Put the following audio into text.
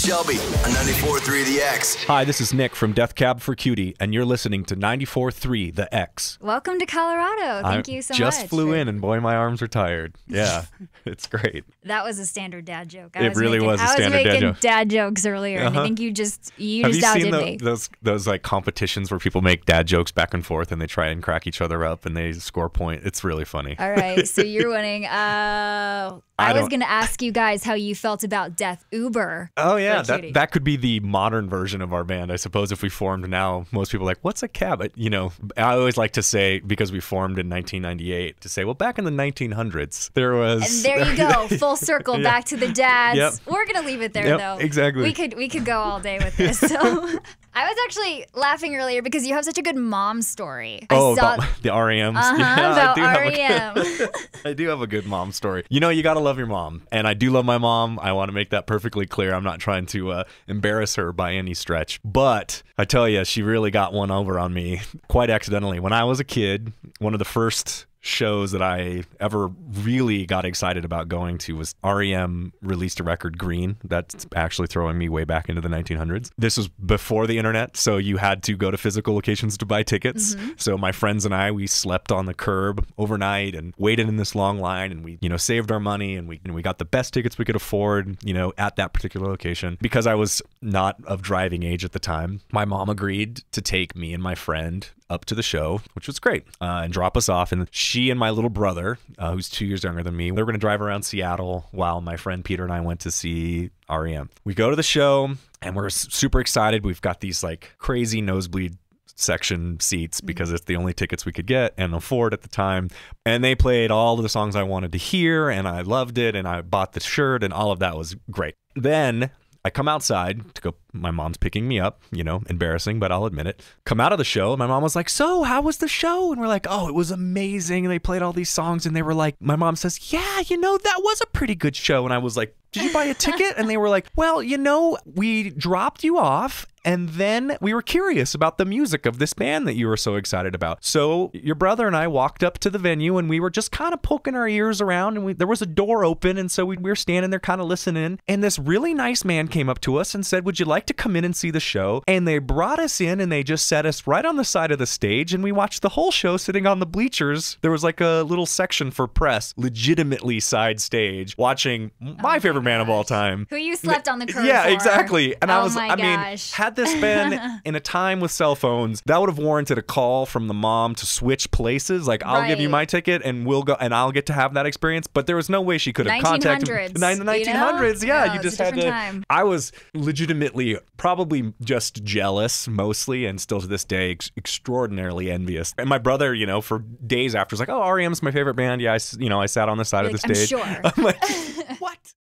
Shelby on 94.3 The X. Hi, this is Nick from Death Cab for Cutie, and you're listening to 94.3 The X. Welcome to Colorado. Thank you so much. Just flew in, and boy, my arms are tired. Yeah, it's great. That was a standard dad joke. It really was a standard dad joke. I was making dad jokes earlier, and I think you just outdid me. Those like competitions where people make dad jokes back and forth, and they try and crack each other up, and they score point? It's really funny. All right, so you're winning. I was going to ask you guys how you felt about Death Uber. Oh, yeah. That could be the modern version of our band. I suppose if we formed now, most people are like, what's a cab? You know, I always like to say, because we formed in 1998, to say, well, back in the 1900s, there was... And there you go. Full circle back to the dads. Yep. We're going to leave it there, though. Exactly. We could go all day with this. So I was actually laughing earlier because you have such a good mom story. About the REMs? About REM. I do have a good mom story. You know, you got to love your mom. And I do love my mom. I want to make that perfectly clear. I'm not trying to embarrass her by any stretch. But I tell you, she really got one over on me quite accidentally. When I was a kid, one of the first shows that I ever really got excited about going to was REM released a record, Green. That's actually throwing me way back into the 1900s. This was before the internet, so you had to go to physical locations to buy tickets. So my friends and I, we slept on the curb overnight and waited in this long line, and we, saved our money, and we got the best tickets we could afford, at that particular location. Because I was not of driving age at the time, my mom agreed to take me and my friend up to the show, which was great, and drop us off. And she and my little brother, who's 2 years younger than me, they were going to drive around Seattle while my friend Peter and I went to see REM. We go to the show, and we're super excited. We've got these like crazy nosebleed section seats because it's the only tickets we could get and afford at the time. And they played all of the songs I wanted to hear, and I loved it, and I bought the shirt, and all of that was great. Then I come outside to go, my mom's picking me up, embarrassing, but I'll admit it. Come out of the show, and my mom was like, so how was the show? And we're like, oh, it was amazing. And they played all these songs, and they were like, my mom says, yeah, that was a pretty good show. And I was like, did you buy a ticket? And they were like, well, we dropped you off, and then we were curious about the music of this band that you were so excited about. So your brother and I walked up to the venue, and we were just kind of poking our ears around, and there was a door open, and so we were standing there kind of listening. And this really nice man came up to us and said, would you like to come in and see the show? And they brought us in, and they just set us right on the side of the stage, and we watched the whole show sitting on the bleachers. There was like a little section for press, legitimately side stage, watching my favorite band of all time. Who you slept on the curb Yeah, for. Exactly. And I mean, had this been in a time with cell phones, that would have warranted a call from the mom to switch places. Like, I'll give you my ticket, and we'll go, and I'll get to have that experience. But there was no way she could have contacted me. In the 1900s, yeah, you just had to. Time. I was legitimately probably just jealous mostly, and still to this day extraordinarily envious. And my brother, for days after was like, oh, REM's my favorite band. Yeah, I sat on the side of the stage. I'm sure. I'm like,